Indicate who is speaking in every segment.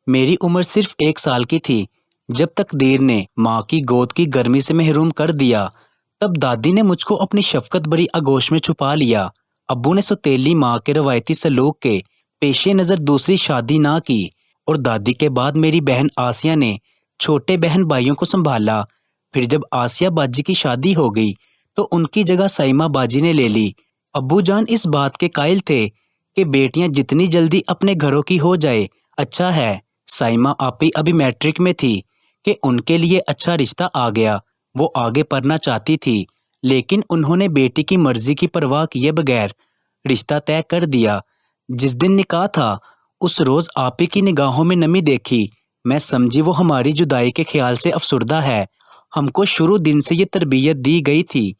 Speaker 1: میری عمر صرف 1 سال کی تھی جب تقدیر نے ماں کی گود کی گرمی سے محروم کر دیا۔ تب دادی نے مجھ کو اپنی شفقت بڑی آغوش میں چھپا لیا۔ ابو نے سوتیلی ماں کے روایتی سلوک کے پیش نظر دوسری شادی نہ کی، اور دادی کے بعد میری بہن آسیہ نے چھوٹے بہن بھائیوں کو سنبھالا۔ پھر جب آسیہ باجی کی شادی ہو گئی تو ان کی جگہ سائمہ باجی نے لے لی۔ ابو جان اس بات کے قائل تھے کہ بیٹیاں جتنی جلدی اپنے گھروں کی ہو جائے اچھا ہے۔ سائمہ آپی ابھی میٹرک میں تھی کہ ان کے لیے اچھا رشتہ آ گیا۔ وہ آگے پڑھنا چاہتی تھی، لیکن انہوں نے بیٹی کی مرضی کی پرواہ کیے بغیر رشتہ طے کر دیا۔ جس دن نکاح تھا اس روز آپی کی نگاہوں میں نمی دیکھی۔ میں سمجھی وہ ہماری جدائی کے خیال سے افسردہ ہے۔ ہم کو شروع دن سے یہ تربیت دی گئی تھی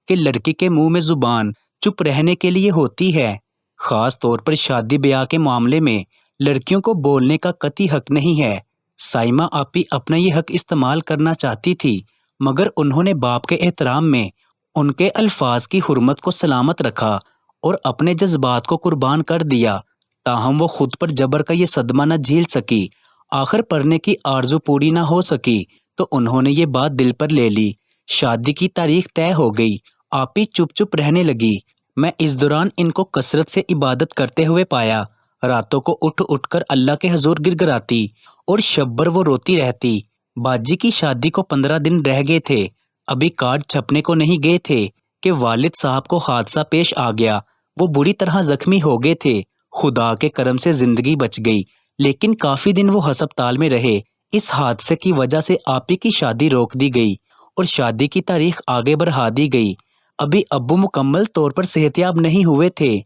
Speaker 1: کہ لڑکی کے منہ میں زبان چپ رہنے کے لیے ہوتی ہے۔ خاص طور پر شادی بیاہ کے معاملے میں لڑکیوں کو بولنے کا قطعی حق نہیں ہے۔ سائمہ آپی اپنا یہ حق استعمال کرنا چاہتی تھی، مگر انہوں نے باپ کے احترام میں ان کے الفاظ کی حرمت کو سلامت رکھا اور اپنے جذبات کو قربان کر دیا۔ تاہم وہ خود پر جبر کا یہ صدمہ نہ جھیل سکی۔ آخر پڑھنے کی آرزو پوری نہ ہو سکی تو انہوں نے یہ بات دل پر لے لی۔ شادی کی تاریخ طے ہو گئی۔ آپی چپ چپ رہنے لگی۔ میں اس دوران ان کو کثرت سے عبادت کرتے ہوئے پایا۔ راتوں کو اٹھ اٹھ کر اللہ کے حضور گر گراتی اور شب بھر وہ روتی رہتی۔ باجی کی شادی کو 15 دن رہ گئے تھے۔ ابھی کارڈ چھپنے کو نہیں گئے تھے کہ والد صاحب کو حادثہ پیش آ گیا۔ وہ بری طرح زخمی ہو گئے تھے۔ خدا کے کرم سے زندگی بچ گئی، لیکن کافی دن وہ ہسپتال میں رہے۔ اس حادثے کی وجہ سے آپی کی شادی روک دی گئی اور شادی کی تاریخ آگے بڑھا دی گئی۔ ابھی ابو مکمل طور پر صحت یاب نہیں ہوئے تھے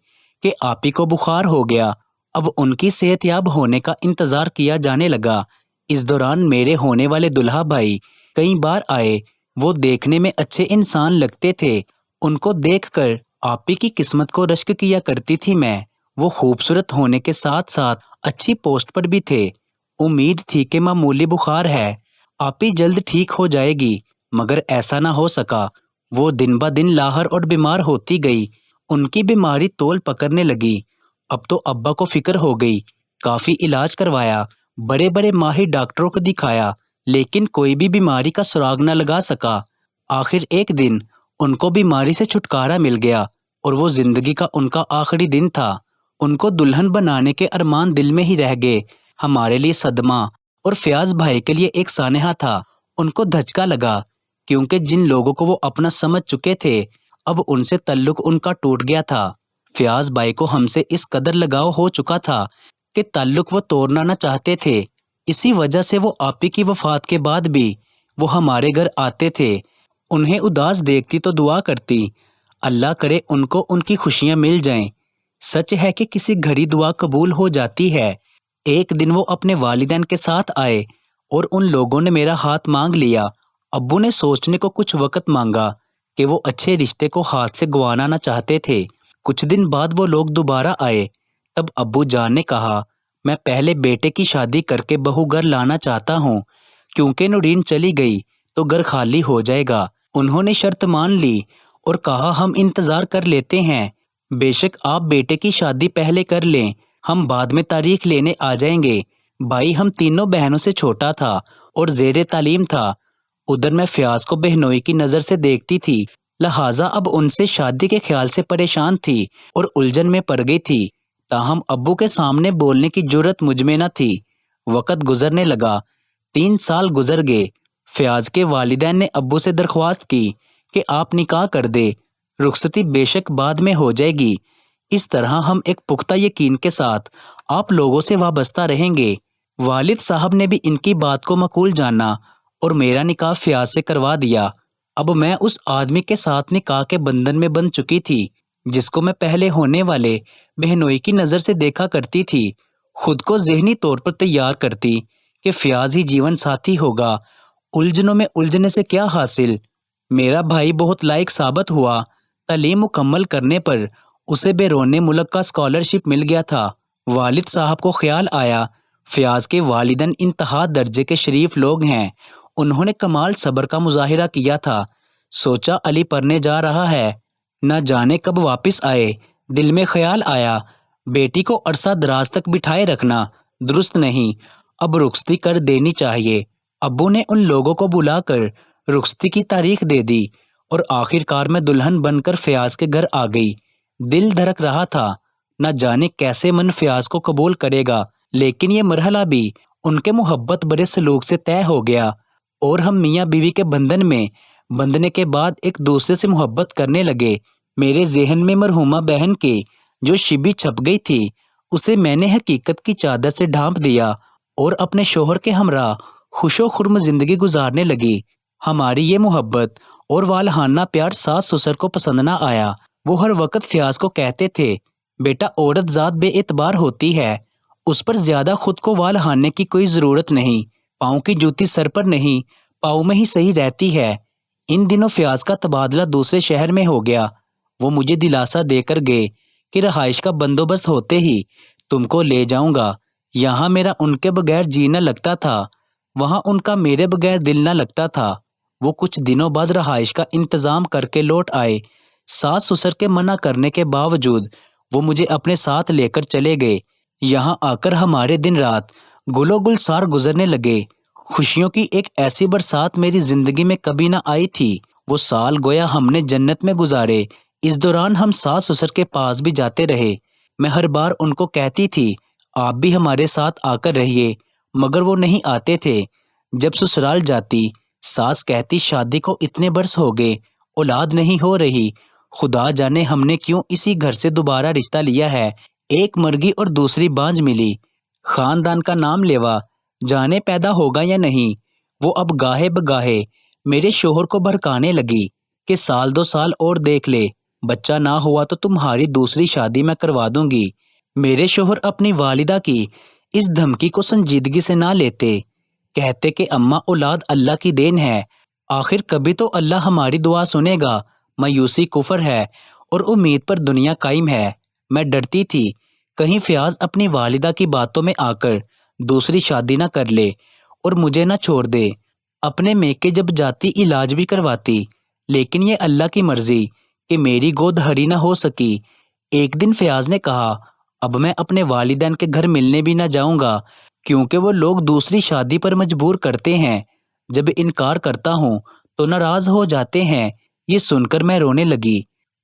Speaker 1: کہ آپی کو بخار ہو گیا۔ اب ان کی صحت یاب ہونے کا انتظار کیا جانے لگا۔ اس دوران میرے ہونے والے دلہا بھائی کئی بار آئے۔ وہ دیکھنے میں اچھے انسان لگتے تھے۔ ان کو دیکھ کر آپی کی قسمت کو رشک کیا کرتی تھی میں۔ وہ خوبصورت ہونے کے ساتھ ساتھ اچھی پوسٹ پر بھی تھے۔ امید تھی کہ معمولی بخار ہے، آپی جلد ٹھیک ہو جائے گی، مگر ایسا نہ ہو سکا۔ وہ دن بہ دن لاہر اور بیمار ہوتی گئی۔ ان کی بیماری طول پکڑنے لگی۔ اب تو ابا کو فکر ہو گئی۔ کافی علاج کروایا، بڑے بڑے ماہر ڈاکٹروں کو دکھایا، لیکن کوئی بھی بیماری کا سراغ نہ لگا سکا۔ آخر ایک دن ان کو بیماری سے چھٹکارا مل گیا اور وہ زندگی کا ان کا آخری دن تھا۔ ان کو دلہن بنانے کے ارمان دل میں ہی رہ گئے۔ ہمارے لیے صدمہ اور فیاض بھائی کے لیے ایک سانحہ تھا۔ ان کو دھچکا لگا، کیونکہ جن لوگوں کو وہ اپنا سمجھ چکے تھے اب ان سے تعلق ان کا ٹوٹ گیا تھا۔ فیاض بھائی کو ہم سے اس قدر لگاؤ ہو چکا تھا کہ تعلق وہ توڑنا نہ چاہتے تھے۔ اسی وجہ سے وہ آپی کی وفات کے بعد بھی وہ ہمارے گھر آتے تھے۔ انہیں اداس دیکھتی تو دعا کرتی، اللہ کرے ان کو ان کی خوشیاں مل جائیں۔ سچ ہے کہ کسی گھڑی دعا قبول ہو جاتی ہے۔ ایک دن وہ اپنے والدین کے ساتھ آئے اور ان لوگوں نے میرا ہاتھ مانگ لیا۔ ابو نے سوچنے کو کچھ وقت مانگا کہ وہ اچھے رشتے کو ہاتھ سے گنوانا نہ چاہتے تھے۔ کچھ دن بعد وہ لوگ دوبارہ آئے۔ تب ابو جان نے کہا، میں پہلے بیٹے کی شادی کر کے بہو گھر لانا چاہتا ہوں، کیونکہ نورین چلی گئی تو گھر خالی ہو جائے گا۔ انہوں نے شرط مان لی اور کہا، ہم انتظار کر لیتے ہیں، بے شک آپ بیٹے کی شادی پہلے کر لیں، ہم بعد میں تاریخ لینے آ جائیں گے۔ بھائی ہم تینوں بہنوں سے چھوٹا تھا اور زیر تعلیم تھا۔ ادھر میں فیاض کو بہنوئی کی نظر سے دیکھتی تھی، لہٰذا اب ان سے شادی کے خیال سے پریشان تھی اور الجھن میں پڑ گئی تھی۔ تاہم ابو کے سامنے بولنے کی جرت مجھ میں نہ تھی۔ وقت گزرنے لگا۔ 3 سال گزر گئے۔ فیاض کے والدین نے ابو سے درخواست کی کہ آپ نکاح کر دے، رخصتی بے شک بعد میں ہو جائے گی، اس طرح ہم ایک پختہ یقین کے ساتھ آپ لوگوں سے وابستہ رہیں گے۔ والد صاحب نے بھی ان کی بات کو معقول جانا اور میرا نکاح فیاض سے کروا دیا۔ اب میں اس آدمی کے ساتھ نکاح کے بندھن میں بندھ چکی تھی جس کو میں پہلے ہونے والے بہنوئی کی نظر سے دیکھا کرتی تھی۔ خود کو ذہنی طور پر تیار کرتی کہ فیاض ہی جیون ساتھی ہوگا۔ الجھنوں میں الجھنے سے کیا حاصل؟ میرا بھائی بہت لائق ثابت ہوا۔ تعلیم مکمل کرنے پر اسے بیرون ملک کا اسکالرشپ مل گیا تھا۔ والد صاحب کو خیال آیا، فیاض کے والدین انتہا درجے کے شریف لوگ ہیں۔ انہوں نے کمال صبر کا مظاہرہ کیا تھا۔ سوچا علی پڑھنے جا رہا ہے، نہ جانے کب واپس آئے۔ دل میں خیال آیا، بیٹی کو عرصہ دراز تک بٹھائے رکھنا درست نہیں۔ اب رخصتی کر دینی چاہیے۔ ابو نے ان لوگوں کو بلا کر رخصتی کی تاریخ دے دی اور آخر کار میں دلہن بن کر فیاض کے گھر آ گئی۔ دل دھڑک رہا تھا، نہ جانے کیسے من فیاض کو قبول کرے گا، لیکن یہ مرحلہ بھی ان کے محبت برے سلوک سے طے ہو گیا اور ہم میاں بیوی کے بندھن میں بندھنے کے بعد ایک دوسرے سے محبت کرنے لگے۔ میرے ذہن میں مرحومہ بہن کی جو شبی چھپ گئی تھی اسے میں نے حقیقت کی چادر سے ڈھانپ دیا اور اپنے شوہر کے ہمراہ خوش و خرم زندگی گزارنے لگی۔ ہماری یہ محبت اور والہانہ پیار ساس سسر کو پسند نہ آیا۔ وہ ہر وقت فیاض کو کہتے تھے، بیٹا عورت ذات بے اعتبار ہوتی ہے، اس پر زیادہ خود کو والہانے کی کوئی ضرورت نہیں، پاؤں کی جوتی سر پر نہیں، پاؤں میں ہی صحیح رہتی ہے۔ ان دنوں فیاض کا تبادلہ دوسرے شہر میں ہو گیا۔ وہ مجھے دلاسا دے کر گئے کہ رہائش کا بندوبست ہوتے ہی تم کو لے جاؤں گا۔ یہاں میرا ان کے بغیر جی نہ لگتا تھا، وہاں ان کا میرے بغیر دل نہ لگتا تھا۔ وہ کچھ دنوں بعد رہائش کا انتظام کر کے لوٹ آئے۔ ساس سسر کے منع کرنے کے باوجود وہ مجھے اپنے ساتھ لے کر چلے گئے۔ یہاں آ کر ہمارے دن رات گل و گلزار گزرنے لگے۔ خوشیوں کی ایک ایسی برسات میری زندگی میں کبھی نہ آئی تھی۔ وہ سال گویا ہم نے جنت میں گزارے۔ اس دوران ہم ساس سسر کے پاس بھی جاتے رہے۔ میں ہر بار ان کو کہتی تھی آپ بھی ہمارے ساتھ آ کر رہیے، مگر وہ نہیں آتے تھے۔ جب سسرال جاتی ساس کہتی شادی کو اتنے برس ہو گئے، اولاد نہیں ہو رہی، خدا جانے ہم نے کیوں اسی گھر سے دوبارہ رشتہ لیا ہے۔ ایک مرگی اور دوسری بانجھ ملی، خاندان کا نام لیوا جانے پیدا ہوگا یا نہیں۔ وہ اب گاہے بگاہے میرے شوہر کو بھڑکانے لگی کہ سال 2 سال اور دیکھ لے، بچہ نہ ہوا تو تمہاری دوسری شادی میں کروا دوں گی۔ میرے شوہر اپنی والدہ کی اس دھمکی کو سنجیدگی سے نہ لیتے، کہتے کہ اماں اولاد اللہ کی دین ہے، آخر کبھی تو اللہ ہماری دعا سنے گا۔ مایوسی کفر ہے اور امید پر دنیا قائم ہے۔ میں ڈرتی تھی کہیں فیاض اپنی والدہ کی باتوں میں آ کر دوسری شادی نہ کر لے اور مجھے نہ چھوڑ دے۔ اپنے میکے جب جاتی علاج بھی کرواتی، لیکن یہ اللہ کی مرضی کہ میری گود ہری نہ ہو سکی۔ ایک دن فیاض نے کہا اب میں اپنے والدین کے گھر ملنے بھی نہ جاؤں گا، کیونکہ وہ لوگ دوسری شادی پر مجبور کرتے ہیں۔ جب انکار کرتا ہوں تو ناراض ہو جاتے ہیں۔ یہ سن کر میں رونے لگی۔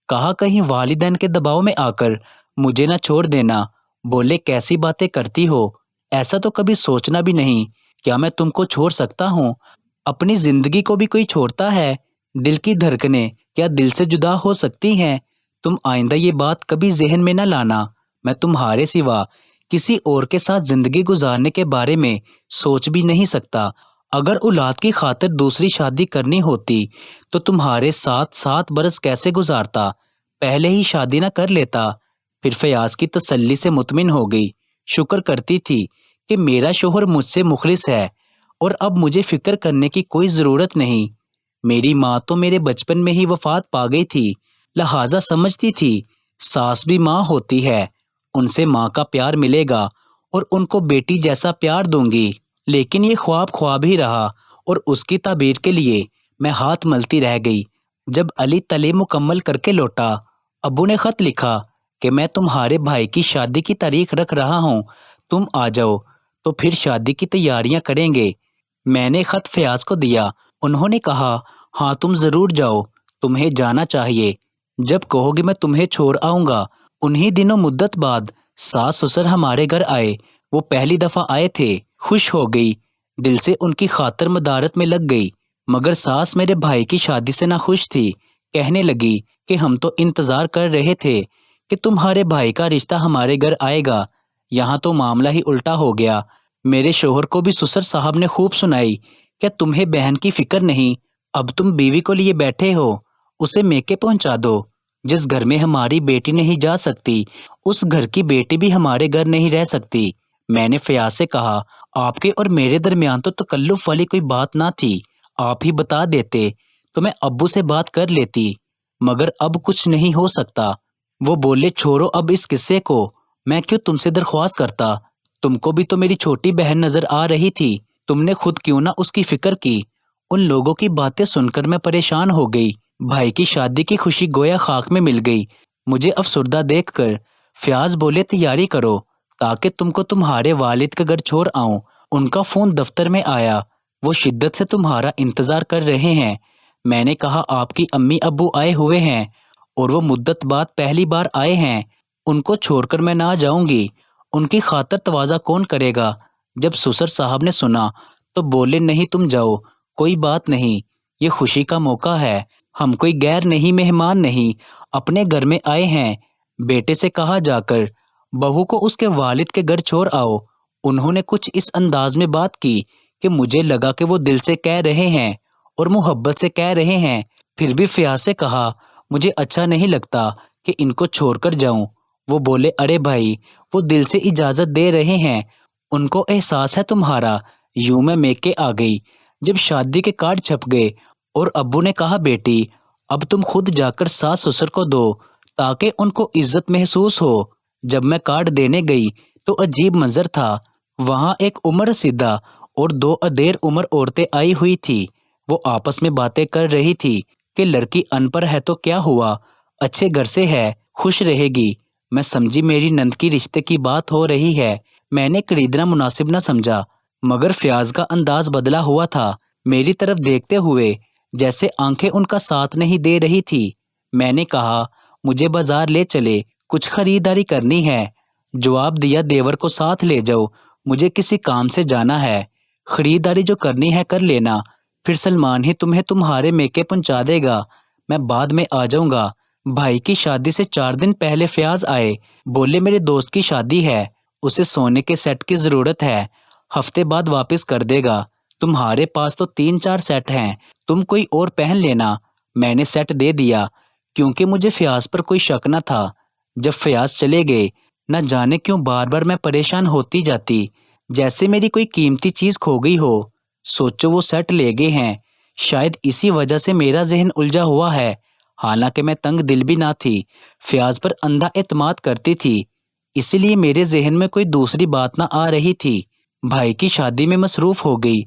Speaker 1: کہا کہیں والدین کے دباؤ میں آ کر مجھے نہ چھوڑ دینا۔ بولے کیسی باتیں کرتی ہو، ایسا تو کبھی سوچنا بھی نہیں۔ کیا میں تم کو چھوڑ سکتا ہوں؟ اپنی زندگی کو بھی کوئی چھوڑتا ہے؟ دل کی دھڑکنیں کیا دل سے جدا ہو سکتی ہیں؟ تم آئندہ یہ بات کبھی ذہن میں نہ لانا۔ میں تمہارے سوا کسی اور کے ساتھ زندگی گزارنے کے بارے میں سوچ بھی نہیں سکتا۔ اگر اولاد کی خاطر دوسری شادی کرنی ہوتی تو تمہارے ساتھ 7 برس کیسے گزارتا؟ پہلے ہی شادی نہ کر لیتا۔ پھر فیاض کی تسلی سے مطمئن ہو گئی۔ شکر کرتی تھی کہ میرا شوہر مجھ سے مخلص ہے اور اب مجھے فکر کرنے کی کوئی ضرورت نہیں۔ میری ماں تو میرے بچپن میں ہی وفات پا گئی تھی، لہٰذا سمجھتی تھی ساس بھی ماں ہوتی ہے، ان سے ماں کا پیار ملے گا اور ان کو بیٹی جیسا پیار دوں گی۔ لیکن یہ خواب ہی رہا اور اس کی تعبیر کے لیے میں ہاتھ ملتی رہ گئی۔ جب علی تعلیم مکمل کر کے لوٹا، ابو نے خط لکھا کہ میں تمہارے بھائی کی شادی کی تاریخ رکھ رہا ہوں، تم آ جاؤ تو پھر شادی کی تیاریاں کریں گے۔ میں نے خط فیاض کو دیا۔ انہوں نے کہا ہاں تم ضرور جاؤ، تمہیں جانا چاہیے، جب کہو گے میں تمہیں چھوڑ آؤں گا۔ انہی دنوں مدت بعد ساس سسر ہمارے گھر آئے۔ وہ پہلی دفعہ آئے تھے، خوش ہو گئی، دل سے ان کی خاطر مدارت میں لگ گئی، مگر ساس میرے بھائی کی شادی سے نہ خوش تھی۔ کہنے لگی کہ ہم تو انتظار کر رہے تھے کہ تمہارے بھائی کا رشتہ ہمارے گھر آئے گا، یہاں تو معاملہ ہی الٹا ہو گیا۔ میرے شوہر کو بھی سسر صاحب نے خوب سنائی، کیا تمہیں بہن کی فکر نہیں؟ اب تم بیوی کو لیے بیٹھے ہو، اسے میکے پہنچا دو۔ جس گھر میں ہماری بیٹی نہیں جا سکتی، اس گھر کی بیٹی بھی ہمارے گھر نہیں رہ سکتی۔ میں نے فیاض سے کہا آپ کے اور میرے درمیان تو تکلف والی کوئی بات نہ تھی، آپ ہی بتا دیتے تو میں ابو سے بات کر لیتی، مگر اب کچھ نہیں ہو سکتا۔ وہ بولے چھوڑو اب اس قصے کو، میں کیوں تم سے درخواست کرتا؟ تم کو بھی تو میری چھوٹی بہن نظر آ رہی تھی، تم نے خود کیوں نہ اس کی فکر کی؟ ان لوگوں کی باتیں سن کر میں پریشان ہو گئی۔ بھائی کی شادی کی خوشی گویا خاک میں مل گئی۔ مجھے افسردہ دیکھ کر فیاض بولے تیاری کرو تاکہ تم کو تمہارے والد کا گھر چھوڑ آؤں ان کا فون دفتر میں آیا، وہ شدت سے تمہارا انتظار کر رہے ہیں۔ میں نے کہا آپ کی امی ابو آئے ہوئے ہیں اور وہ مدت بعد پہلی بار آئے ہیں، ان کو چھوڑ کر میں نہ جاؤں گی، ان کی خاطر تواضع کون کرے گا۔ جب سسر صاحب نے سنا تو بولے نہیں تم جاؤ، کوئی بات نہیں، یہ خوشی کا موقع ہے، ہم کوئی غیر نہیں، مہمان نہیں، اپنے گھر میں آئے ہیں۔ بیٹے سے کہا جا کر بہو کو اس کے والد کے گھر چھوڑ آؤ۔ انہوں نے کچھ اس انداز میں بات کی کہ مجھے لگا کہ وہ دل سے کہہ رہے ہیں اور محبت سے کہہ رہے ہیں، پھر بھی فیاض سے کہا مجھے اچھا نہیں لگتا کہ ان کو چھوڑ کر جاؤں۔ وہ بولے ارے بھائی، وہ دل سے اجازت دے رہے ہیں، ان کو احساس ہے تمہارا۔ یوں میں میکے آ گئی۔ جب شادی کے کارڈ چھپ گئے اور ابو نے کہا بیٹی اب تم خود جا کر ساس سسر کو دو تاکہ ان کو عزت محسوس ہو۔ جب میں کارڈ دینے گئی تو عجیب منظر تھا، وہاں ایک عمر رسیدہ اور دو ادھیر عمر عورتیں آئی ہوئی تھی۔ وہ آپس میں باتیں کر رہی تھی کہ لڑکی ان پڑھ ہے تو کیا ہوا، اچھے گھر سے ہے، خوش رہے گی۔ میں سمجھی میری نند کی رشتے کی بات ہو رہی ہے۔ میں نے خریدنا مناسب نہ سمجھا، مگر فیاض کا انداز بدلا ہوا تھا، میری طرف دیکھتے ہوئے جیسے آنکھیں ان کا ساتھ نہیں دے رہی تھی۔ میں نے کہا مجھے بازار لے چلے، کچھ خریداری کرنی ہے۔ جواب دیا دیور کو ساتھ لے جاؤ، مجھے کسی کام سے جانا ہے، خریداری جو کرنی ہے کر لینا، پھر سلمان ہی تمہیں تمہارے میکے پہنچا دے گا، میں بعد میں آ جاؤں گا۔ بھائی کی شادی سے 4 دن پہلے فیاض آئے، بولے میرے دوست کی شادی ہے، اسے سونے کے سیٹ کی ضرورت ہے، ہفتے بعد واپس کر دے گا، تمہارے پاس تو 3-4 سیٹ ہیں، تم کوئی اور پہن لینا۔ میں نے سیٹ دے دیا کیونکہ مجھے فیاض پر کوئی شک نہ تھا۔ جب فیاض چلے گئے نہ جانے کیوں بار بار میں پریشان ہوتی جاتی، جیسے میری کوئی قیمتی چیز کھو گئی ہو۔ سوچو وہ سیٹ لے گئے ہیں، شاید اسی وجہ سے میرا ذہن الجھا ہوا ہے، حالانکہ میں تنگ دل بھی نہ تھی، فیاض پر اندھا اعتماد کرتی تھی، اسی لیے میرے ذہن میں کوئی دوسری بات نہ آ رہی تھی۔ بھائی کی شادی میں مصروف ہو گئی۔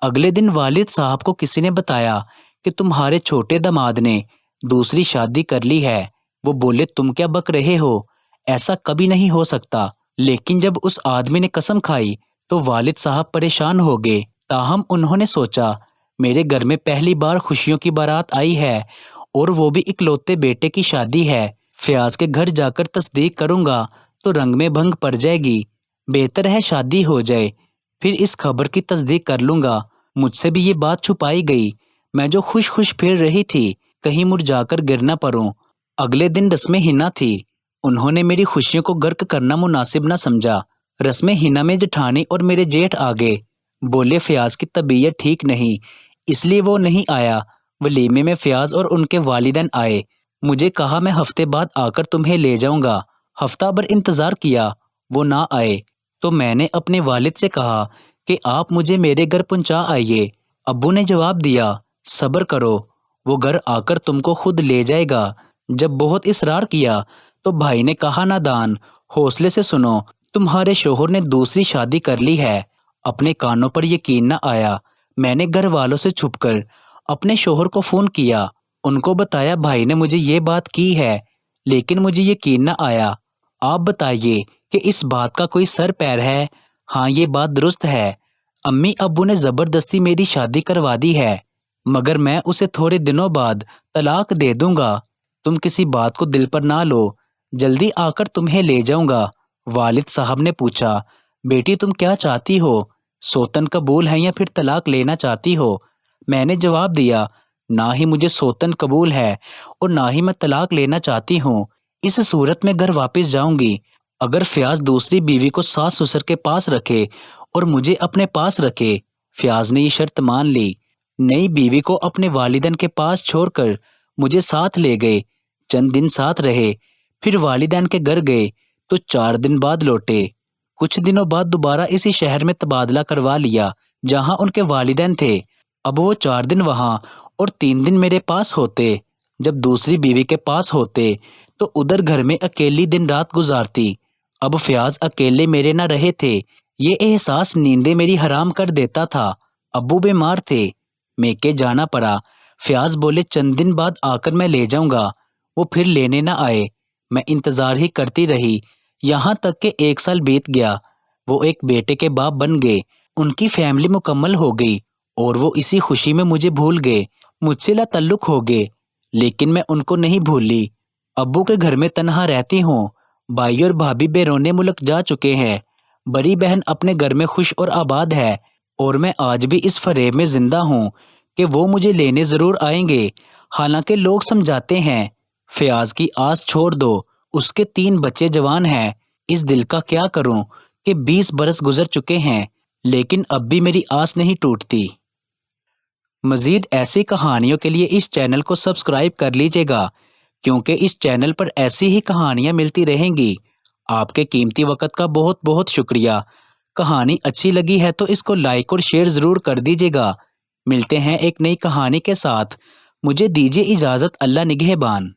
Speaker 1: اگلے دن والد صاحب کو کسی نے بتایا کہ تمہارے چھوٹے داماد نے دوسری شادی کر لی ہے۔ وہ بولے تم کیا بک رہے ہو، ایسا کبھی نہیں ہو سکتا۔ لیکن جب اس آدمی نے قسم کھائی تو والد صاحب پریشان ہو گئے، تاہم انہوں نے سوچا میرے گھر میں پہلی بار خوشیوں کی بارات آئی ہے اور وہ بھی اکلوتے بیٹے کی شادی ہے، فیاض کے گھر جا کر تصدیق کروں گا تو رنگ میں بھنگ پڑ جائے گی، بہتر ہے شادی ہو جائے، پھر اس خبر کی تصدیق کر لوں گا۔ مجھ سے بھی یہ بات چھپائی گئی، میں جو خوش خوش پھر رہی تھی کہیں مرجھا کر گر نہ پڑوں۔ اگلے دن رسم حنا تھی، انہوں نے میری خوشیوں کو غرق کرنا مناسب نہ سمجھا۔ رسم حنا میں جٹھانی اور میرے جیٹھ آ گئے، بولے فیاض کی طبیعت ٹھیک نہیں اس لیے وہ نہیں آیا۔ ولیمے میں فیاض اور ان کے والدین آئے، مجھے کہا میں ہفتے بعد آ کر تمہیں لے جاؤں گا۔ ہفتہ بھر انتظار کیا، وہ نہ آئے تو میں نے اپنے والد سے کہا کہ آپ مجھے میرے گھر پہنچا آئیے۔ ابو نے جواب دیا صبر کرو، وہ گھر آ کر تم کو خود لے جائے گا۔ جب بہت اصرار کیا تو بھائی نے کہا نادان، حوصلے سے سنو، تمہارے شوہر نے دوسری شادی کر لی ہے۔ اپنے کانوں پر یقین نہ آیا، میں نے گھر والوں سے چھپ کر اپنے شوہر کو فون کیا، ان کو بتایا بھائی نے مجھے یہ بات کی ہے، لیکن مجھے یقین نہ آیا۔ آپ بتائیے کہ اس بات کا کوئی سر پیر ہے؟ ہاں یہ بات درست ہے، امی ابو نے زبردستی میری شادی کروا دی ہے، مگر میں اسے تھوڑے دنوں بعد طلاق دے دوں گا، تم کسی بات کو دل پر نہ لو، جلدی آ کر تمہیں لے جاؤں گا۔ والد صاحب نے پوچھا بیٹی تم کیا چاہتی ہو، سوتن قبول ہے یا پھر طلاق لینا چاہتی ہو؟ میں نے جواب دیا نہ ہی مجھے سوتن قبول ہے اور نہ ہی میں طلاق لینا چاہتی ہوں، اس صورت میں گھر واپس جاؤں گی۔ اگر فیاض دوسری بیوی کو ساس سسر کے پاس رکھے اور مجھے اپنے پاس رکھے، فیاض نے یہ شرط مان لی۔ نئی بیوی کو اپنے والدین کے پاس چھوڑ کر مجھے ساتھ لے گئے، چند دن ساتھ رہے، پھر والدین کے گھر گئے تو 4 دن بعد لوٹے۔ کچھ دنوں بعد دوبارہ اسی شہر میں تبادلہ کروا لیا جہاں ان کے والدین تھے۔ اب وہ 4 دن وہاں اور 3 دن میرے پاس ہوتے۔ جب دوسری بیوی کے پاس ہوتے تو ادھر گھر میں اکیلی دن رات گزارتی۔ اب فیاض اکیلے میرے نہ رہے تھے، یہ احساس نیندیں میری حرام کر دیتا تھا۔ ابو بیمار تھے، میکے جانا پڑا۔ فیاض بولے چند دن بعد آ کر میں لے جاؤں گا، وہ پھر لینے نہ آئے۔ میں انتظار ہی کرتی رہی، یہاں تک کہ 1 سال بیت گیا۔ وہ ایک بیٹے کے باپ بن گئے، ان کی فیملی مکمل ہو گئی اور وہ اسی خوشی میں مجھے بھول گئے، مجھ سے لا تعلق ہو گئے، لیکن میں ان کو نہیں بھولی۔ ابو کے گھر میں تنہا رہتی ہوں، بھائی اور بھابھی بیرون ملک جا چکے ہیں، بڑی بہن اپنے گھر میں خوش اور آباد ہے، اور میں آج بھی اس فریب میں زندہ ہوں کہ وہ مجھے لینے ضرور آئیں گے۔ حالانکہ لوگ سمجھاتے ہیں فیاض کی آس چھوڑ دو، اس کے 3 بچے جوان ہیں۔ اس دل کا کیا کروں کہ 20 برس گزر چکے ہیں، لیکن اب بھی میری آس نہیں ٹوٹتی۔ مزید ایسی کہانیوں کے لیے اس چینل کو سبسکرائب کر لیجئے گا، کیونکہ اس چینل پر ایسی ہی کہانیاں ملتی رہیں گی۔ آپ کے قیمتی وقت کا بہت بہت شکریہ۔ کہانی اچھی لگی ہے تو اس کو لائک اور شیئر ضرور کر دیجئے گا۔ ملتے ہیں ایک نئی کہانی کے ساتھ، مجھے دیجئے اجازت، اللہ نگہبان۔